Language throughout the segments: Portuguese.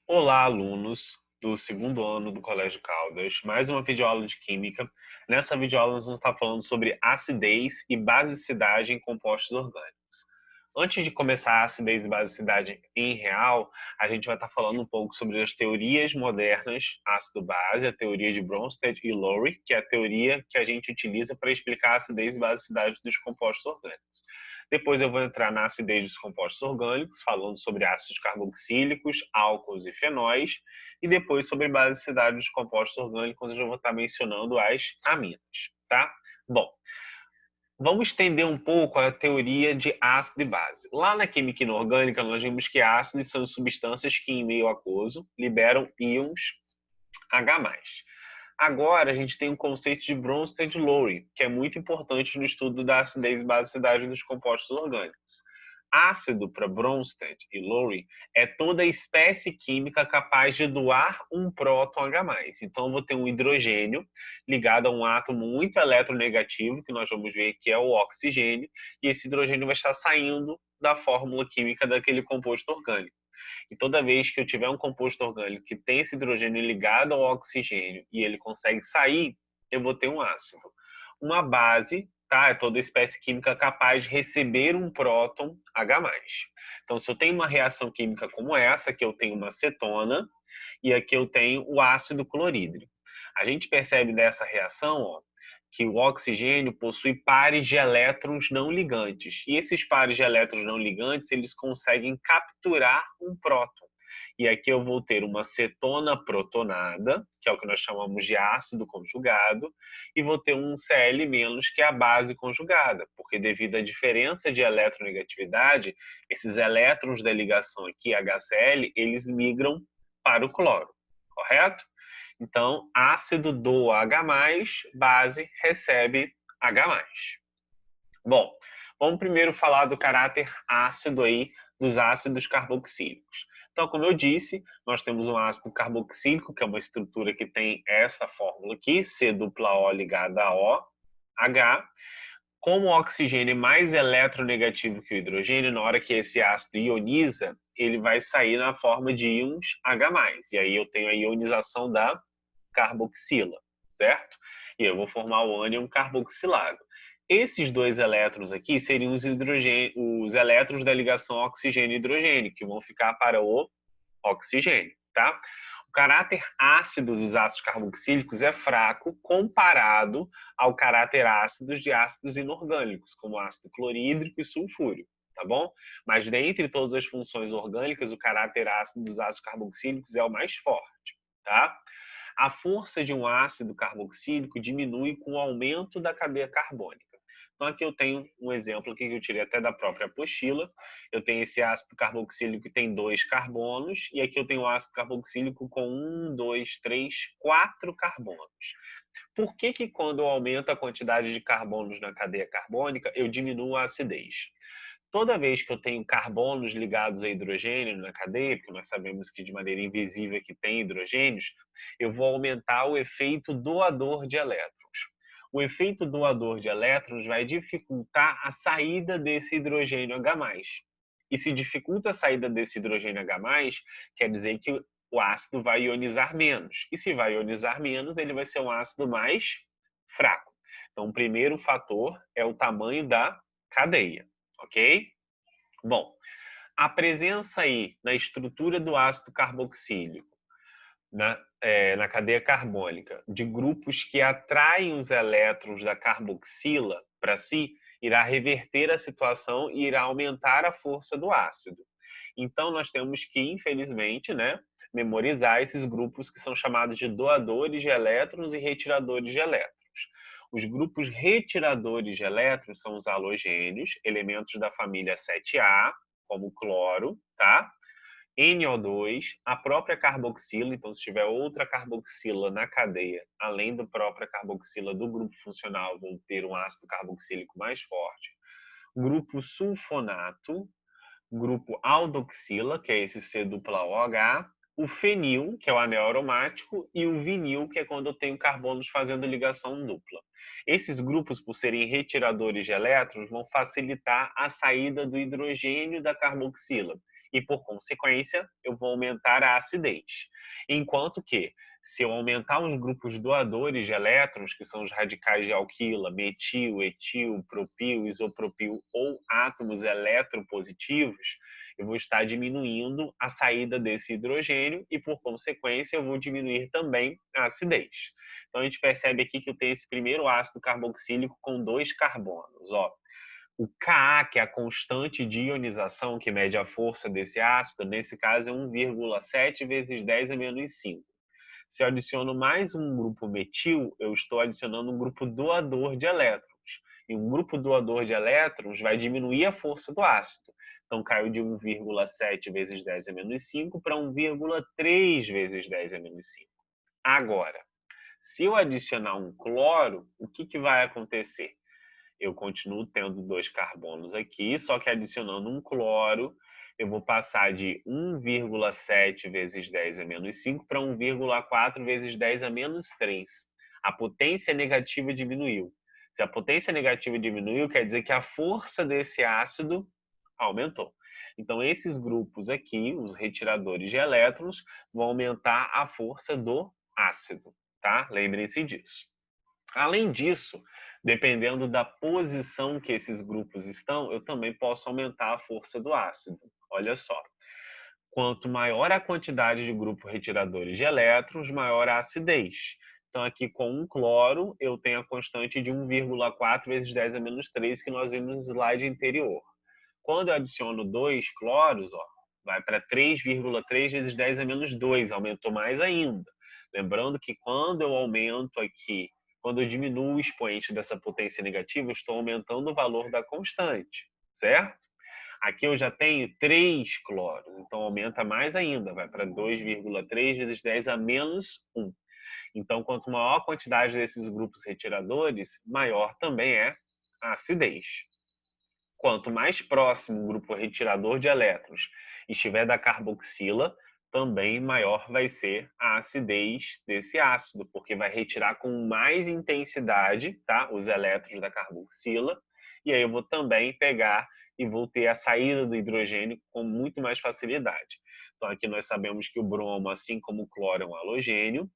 Olá, alunos do segundo ano do Colégio Caldas. Mais uma videoaula de Química. Nessa videoaula, nós vamos estar falando sobre acidez e basicidade em compostos orgânicos. Antes de começar a acidez e basicidade em real, a gente vai estar falando um pouco sobre as teorias modernas ácido-base, a teoria de Bronsted e Lowry, que é a teoria que a gente utiliza para explicar a acidez e basicidade dos compostos orgânicos. Depois eu vou entrar na acidez dos compostos orgânicos, falando sobre ácidos carboxílicos, álcools e fenóis, e depois sobre basicidade dos compostos orgânicos, onde eu vou estar mencionando as aminas, tá? Bom, vamos estender um pouco a teoria de ácido e base. Lá na química inorgânica, nós vimos que ácidos são substâncias que, em meio aquoso, liberam íons H+. Agora, a gente tem um conceito de Bronsted-Lowry, que é muito importante no estudo da acidez e basicidade dos compostos orgânicos. Ácido, para Bronsted e Lowry, é toda espécie química capaz de doar um próton H+. Então, eu vou ter um hidrogênio ligado a um átomo muito eletronegativo, que nós vamos ver que é o oxigênio, e esse hidrogênio vai estar saindo da fórmula química daquele composto orgânico. E toda vez que eu tiver um composto orgânico que tem esse hidrogênio ligado ao oxigênio e ele consegue sair, eu vou ter um ácido. Uma base, tá? É toda espécie química capaz de receber um próton H+. Então, se eu tenho uma reação química como essa, aqui eu tenho uma cetona e aqui eu tenho o ácido clorídrico. A gente percebe dessa reação, ó, que o oxigênio possui pares de elétrons não ligantes. E esses pares de elétrons não ligantes, eles conseguem capturar um próton. E aqui eu vou ter uma cetona protonada, que é o que nós chamamos de ácido conjugado, e vou ter um Cl-, que é a base conjugada, porque devido à diferença de eletronegatividade, esses elétrons da ligação aqui, HCl, eles migram para o cloro, correto? Então, ácido doa H+, base recebe H+. Bom, vamos primeiro falar do caráter ácido aí dos ácidos carboxílicos. Então, como eu disse, nós temos um ácido carboxílico, que é uma estrutura que tem essa fórmula aqui, C-O ligada a O, H. Como o oxigênio é mais eletronegativo que o hidrogênio, na hora que esse ácido ioniza, ele vai sair na forma de íons H+. E aí eu tenho a ionização da carboxila, certo? E eu vou formar o ânion carboxilado. Esses dois elétrons aqui seriam os elétrons da ligação oxigênio-hidrogênio, que vão ficar para o oxigênio, tá? O caráter ácido dos ácidos carboxílicos é fraco comparado ao caráter ácido de ácidos inorgânicos, como ácido clorídrico e sulfúrico, tá bom? Mas dentre todas as funções orgânicas, o caráter ácido dos ácidos carboxílicos é o mais forte, tá? A força de um ácido carboxílico diminui com o aumento da cadeia carbônica. Então, aqui eu tenho um exemplo aqui que eu tirei até da própria apostila. Eu tenho esse ácido carboxílico que tem 2 carbonos, e aqui eu tenho o ácido carboxílico com 1, 2, 3, 4 carbonos. Por que que quando eu aumento a quantidade de carbonos na cadeia carbônica, eu diminuo a acidez? Toda vez que eu tenho carbonos ligados a hidrogênio na cadeia, porque nós sabemos que de maneira invisível que tem hidrogênios, eu vou aumentar o efeito doador de elétrons. O efeito doador de elétrons vai dificultar a saída desse hidrogênio H+. E se dificulta a saída desse hidrogênio H+, quer dizer que o ácido vai ionizar menos. E se vai ionizar menos, ele vai ser um ácido mais fraco. Então, o primeiro fator é o tamanho da cadeia, ok? Bom, a presença aí na estrutura do ácido carboxílico, na cadeia carbônica, de grupos que atraem os elétrons da carboxila para si, irá reverter a situação e irá aumentar a força do ácido. Então, nós temos que, infelizmente, memorizar esses grupos que são chamados de doadores de elétrons e retiradores de elétrons. Os grupos retiradores de elétrons são os halogênios, elementos da família 7A, como o cloro, tá? NO2, a própria carboxila, então se tiver outra carboxila na cadeia, além da própria carboxila do grupo funcional, vão ter um ácido carboxílico mais forte. Grupo sulfonato, grupo aldoxila, que é esse C-OH, o fenil, que é o anel aromático, e o vinil, que é quando eu tenho carbonos fazendo ligação dupla. Esses grupos, por serem retiradores de elétrons, vão facilitar a saída do hidrogênio da carboxila. e, por consequência, eu vou aumentar a acidez. Enquanto que, se eu aumentar os grupos doadores de elétrons, que são os radicais de alquila, metil, etil, propil, isopropil ou átomos eletropositivos, eu vou estar diminuindo a saída desse hidrogênio e, por consequência, eu vou diminuir também a acidez. Então, a gente percebe aqui que eu tenho esse primeiro ácido carboxílico com 2 carbonos. Ó. O Ka, que é a constante de ionização, que mede a força desse ácido, nesse caso é 1,7 vezes 10 a menos 5. Se eu adiciono mais um grupo metil, eu estou adicionando um grupo doador de elétrons. E um grupo doador de elétrons vai diminuir a força do ácido. Então, caiu de 1,7 vezes 10 a menos 5 para 1,3 vezes 10 a menos 5. Agora, se eu adicionar um cloro, o que vai acontecer? Eu continuo tendo 2 carbonos aqui, só que adicionando um cloro, eu vou passar de 1,7 vezes 10 a menos 5 para 1,4 vezes 10 a menos 3. A potência negativa diminuiu. Se a potência negativa diminuiu, quer dizer que a força desse ácido aumentou. Então, esses grupos aqui, os retiradores de elétrons, vão aumentar a força do ácido, tá? Lembrem-se disso. Além disso, dependendo da posição que esses grupos estão, eu também posso aumentar a força do ácido. Olha só. Quanto maior a quantidade de grupos retiradores de elétrons, maior a acidez. Então, aqui com um cloro, eu tenho a constante de 1,4 vezes 10 a menos 3, que nós vimos no slide anterior. Quando eu adiciono 2 cloros, ó, vai para 3,3 vezes 10 a menos 2, aumentou mais ainda. Lembrando que quando eu aumento aqui, quando eu diminuo o expoente dessa potência negativa, eu estou aumentando o valor da constante, certo? Aqui eu já tenho 3 cloros, então aumenta mais ainda, vai para 2,3 vezes 10 a menos 1. Então, quanto maior a quantidade desses grupos retiradores, maior também é a acidez. Quanto mais próximo o grupo retirador de elétrons estiver da carboxila, também maior vai ser a acidez desse ácido, porque vai retirar com mais intensidade, tá, os elétrons da carboxila, e aí eu vou também pegar e vou ter a saída do hidrogênio com muito mais facilidade. Então aqui nós sabemos que o bromo, assim como o cloro, é um halogênio.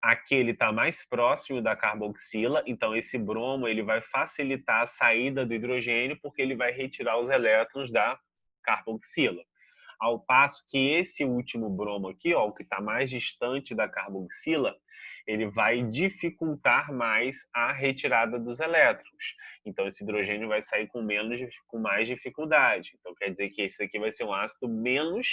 Aqui ele está mais próximo da carboxila, então esse bromo ele vai facilitar a saída do hidrogênio porque ele vai retirar os elétrons da carboxila. Ao passo que esse último bromo aqui, ó, o que está mais distante da carboxila, ele vai dificultar mais a retirada dos elétrons. Então esse hidrogênio vai sair com mais dificuldade. Então quer dizer que esse aqui vai ser um ácido menos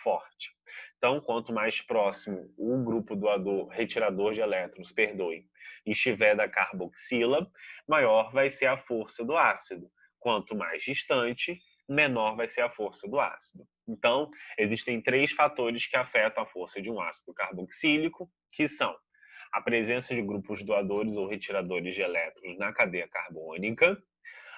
forte. Então, quanto mais próximo o grupo doador, retirador de elétrons, perdoe, estiver da carboxila, maior vai ser a força do ácido. Quanto mais distante, menor vai ser a força do ácido. Então, existem 3 fatores que afetam a força de um ácido carboxílico, que são a presença de grupos doadores ou retiradores de elétrons na cadeia carbônica,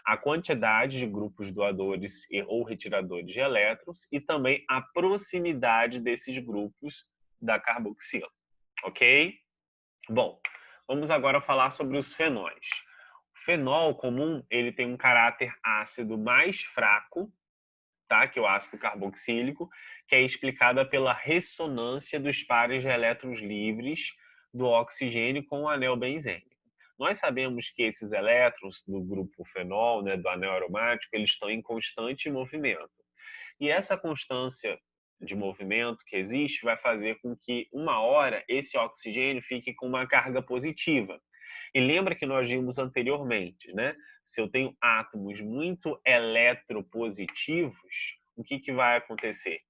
a quantidade de grupos doadores ou retiradores de elétrons e também a proximidade desses grupos da carboxila, ok? Bom, vamos agora falar sobre os fenóis. O fenol comum, ele tem um caráter ácido mais fraco, tá? Que é o ácido carboxílico, que é explicada pela ressonância dos pares de elétrons livres do oxigênio com o anel benzênico. Nós sabemos que esses elétrons do grupo fenol, né, do anel aromático, eles estão em constante movimento. E essa constância de movimento que existe vai fazer com que, uma hora, esse oxigênio fique com uma carga positiva. E lembra que nós vimos anteriormente, né? Se eu tenho átomos muito eletropositivos, o que vai acontecer?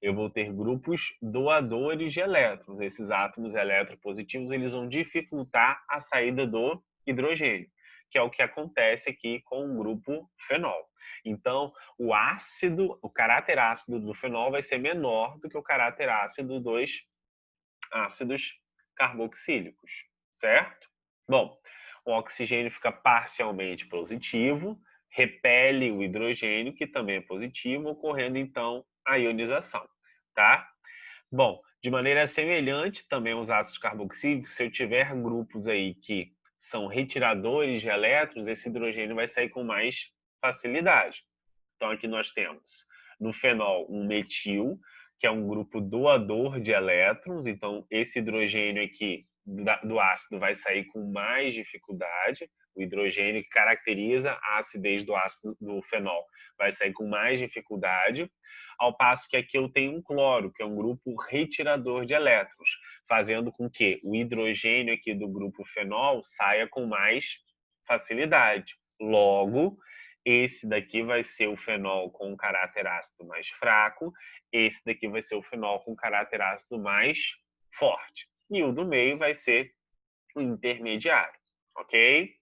Eu vou ter grupos doadores de elétrons. Esses átomos eletropositivos eles vão dificultar a saída do hidrogênio, que é o que acontece aqui com o grupo fenol. Então, o caráter ácido do fenol vai ser menor do que o caráter ácido dos ácidos carboxílicos, certo? Bom, o oxigênio fica parcialmente positivo, repele o hidrogênio, que também é positivo, ocorrendo então a ionização, tá? Bom, de maneira semelhante também os ácidos carboxílicos, se eu tiver grupos aí que são retiradores de elétrons, esse hidrogênio vai sair com mais facilidade. Então aqui nós temos No fenol, um metil, que é um grupo doador de elétrons. Então, esse hidrogênio aqui do ácido vai sair com mais dificuldade. O hidrogênio que caracteriza a acidez do ácido do fenol vai sair com mais dificuldade, ao passo que aqui eu tenho um cloro, que é um grupo retirador de elétrons, fazendo com que o hidrogênio aqui do grupo fenol saia com mais facilidade. Logo, esse daqui vai ser o fenol com um caráter ácido mais fraco, esse daqui vai ser o fenol com caráter ácido mais forte. E o do meio vai ser o intermediário, ok?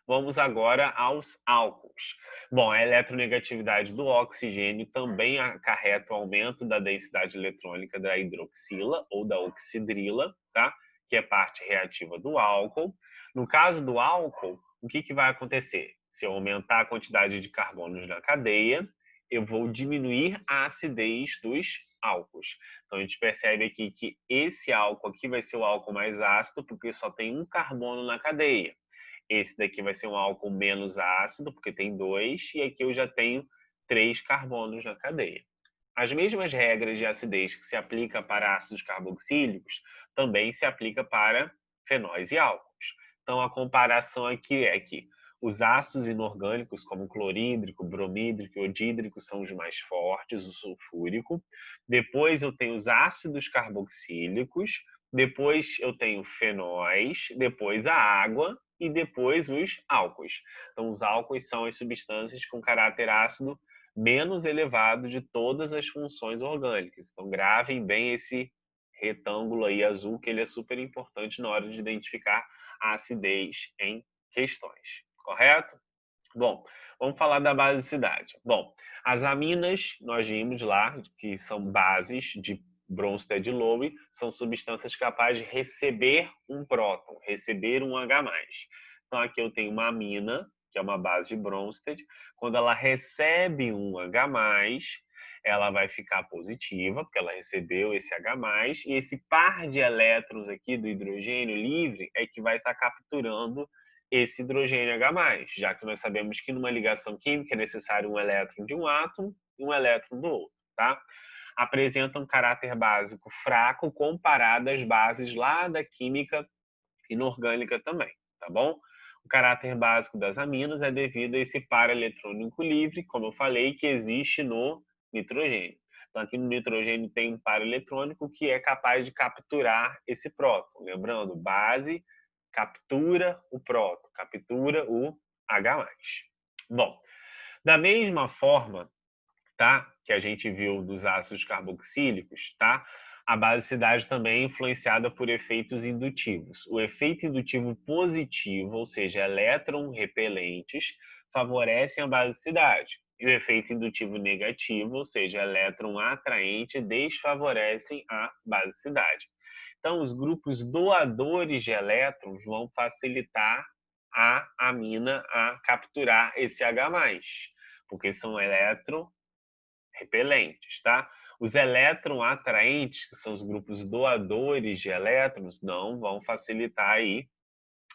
Vamos agora aos álcools. Bom, a eletronegatividade do oxigênio também acarreta o aumento da densidade eletrônica da hidroxila ou da oxidrila, tá? Que é parte reativa do álcool. No caso do álcool, o que vai acontecer? Se eu aumentar a quantidade de carbonos na cadeia, eu vou diminuir a acidez dos álcools. Então, a gente percebe aqui que esse álcool aqui vai ser o álcool mais ácido, porque só tem um carbono na cadeia. Esse daqui vai ser um álcool menos ácido, porque tem 2, e aqui eu já tenho 3 carbonos na cadeia. As mesmas regras de acidez que se aplica para ácidos carboxílicos também se aplica para fenóis e álcools. Então, a comparação aqui é que os ácidos inorgânicos, como clorídrico, bromídrico e odídrico, são os mais fortes, o sulfúrico. Depois eu tenho os ácidos carboxílicos, depois eu tenho fenóis, depois a água e depois os álcools. Então, os álcools são as substâncias com caráter ácido menos elevado de todas as funções orgânicas. Então, gravem bem esse retângulo aí azul, que ele é super importante na hora de identificar a acidez em questões. Correto? Bom, vamos falar da basicidade. Bom, as aminas, nós vimos lá, que são bases de Bronsted-Lowry, são substâncias capazes de receber um próton, receber um H+. Então, aqui eu tenho uma amina, que é uma base de Bronsted. Quando ela recebe um H+, ela vai ficar positiva, porque ela recebeu esse H+, e esse par de elétrons aqui do hidrogênio livre é que vai estar capturando esse hidrogênio H+, já que nós sabemos que numa ligação química é necessário um elétron de um átomo e um elétron do outro, tá? Apresenta um caráter básico fraco comparado às bases lá da química inorgânica também, tá bom? O caráter básico das aminas é devido a esse par eletrônico livre, como eu falei, que existe no nitrogênio. Então, aqui no nitrogênio tem um par eletrônico que é capaz de capturar esse próton. Lembrando, base captura o próton, captura o H+. Bom, da mesma forma, tá, que a gente viu dos ácidos carboxílicos, tá? A basicidade também é influenciada por efeitos indutivos. O efeito indutivo positivo, ou seja, elétron repelentes, favorecem a basicidade. E o efeito indutivo negativo, ou seja, elétron atraente, desfavorecem a basicidade. Então, os grupos doadores de elétrons vão facilitar a amina a capturar esse H+, porque são elétron repelentes, tá? Os elétron atraentes, que são os grupos doadores de elétrons, não vão facilitar aí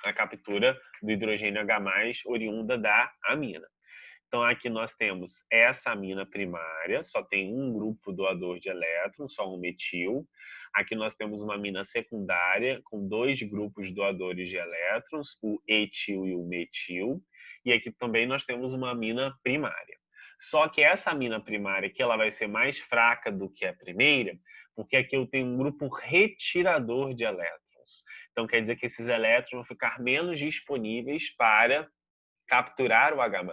a captura do hidrogênio H+ oriunda da amina. Então, aqui nós temos essa amina primária, só tem um grupo doador de elétrons, só um metil. Aqui nós temos uma amina secundária, com 2 grupos doadores de elétrons, o etil e o metil. E aqui também nós temos uma amina primária. Só que essa amina primária aqui ela vai ser mais fraca do que a primeira, porque aqui eu tenho um grupo retirador de elétrons. Então, quer dizer que esses elétrons vão ficar menos disponíveis para capturar o H+.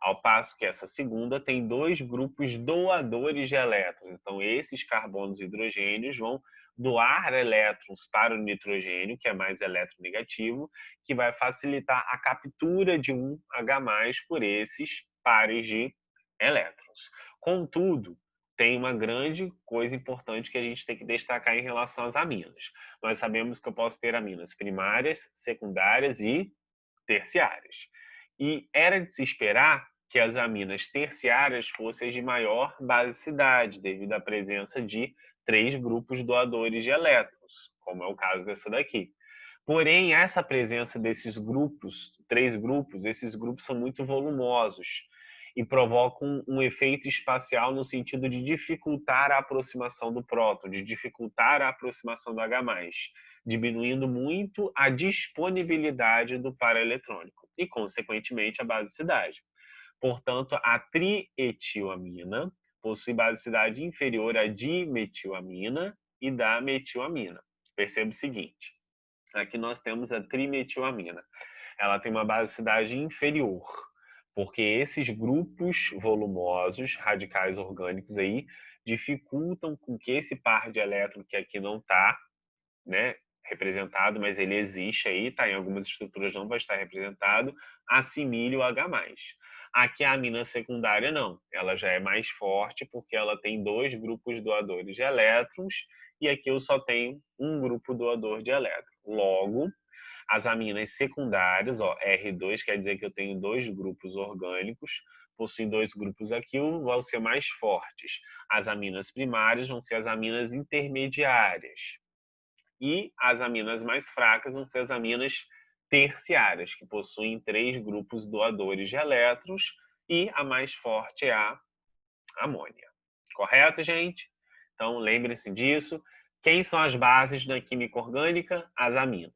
Ao passo que essa segunda tem 2 grupos doadores de elétrons. Então, esses carbonos e hidrogênios vão doar elétrons para o nitrogênio, que é mais eletronegativo, que vai facilitar a captura de um H+ por esses pares de elétrons. Contudo, tem uma grande coisa importante que a gente tem que destacar em relação às aminas. Nós sabemos que eu posso ter aminas primárias, secundárias e terciárias. E era de se esperar que as aminas terciárias fossem de maior basicidade, devido à presença de 3 grupos doadores de elétrons, como é o caso dessa daqui. Porém, essa presença desses grupos, 3 grupos, esses grupos são muito volumosos. e provocam um efeito espacial no sentido de dificultar a aproximação do próton, de dificultar a aproximação do H+, diminuindo muito a disponibilidade do par eletrônico e, consequentemente, a basicidade. Portanto, a trietilamina possui basicidade inferior à dimetilamina e da metilamina. Perceba o seguinte, aqui nós temos a trimetilamina. Ela tem uma basicidade inferior, porque esses grupos volumosos, radicais orgânicos aí, dificultam com que esse par de elétron, que aqui não está, né, representado, mas ele existe aí, tá? Em algumas estruturas não vai estar representado, assimile o H+. Aqui a amina secundária não, ela já é mais forte porque ela tem 2 grupos doadores de elétrons e aqui eu só tenho um grupo doador de elétrons. Logo, as aminas secundárias, ó, R2 quer dizer que eu tenho 2 grupos orgânicos, possuem 2 grupos aqui, vão ser mais fortes. As aminas primárias vão ser as aminas intermediárias. E as aminas mais fracas vão ser as aminas terciárias, que possuem 3 grupos doadores de elétrons, e a mais forte é a amônia. Correto, gente? Então, lembrem-se disso. Quem são as bases da química orgânica? As aminas.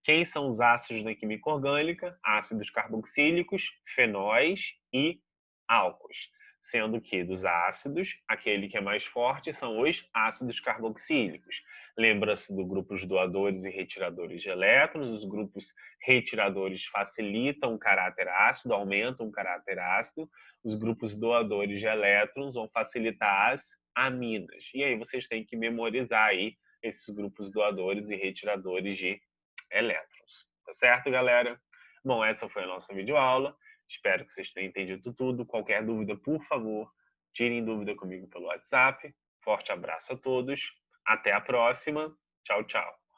Quem são os ácidos da química orgânica? Ácidos carboxílicos, fenóis e álcools. Sendo que dos ácidos, aquele que é mais forte são os ácidos carboxílicos. Lembra-se dos grupos doadores e retiradores de elétrons. Os grupos retiradores facilitam o caráter ácido, aumentam o caráter ácido. Os grupos doadores de elétrons vão facilitar as aminas. E aí vocês têm que memorizar aí esses grupos doadores e retiradores de elétrons. Tá certo, galera? Bom, essa foi a nossa videoaula. Espero que vocês tenham entendido tudo. Qualquer dúvida, por favor, tirem dúvida comigo pelo WhatsApp. Forte abraço a todos. Até a próxima. Tchau, tchau.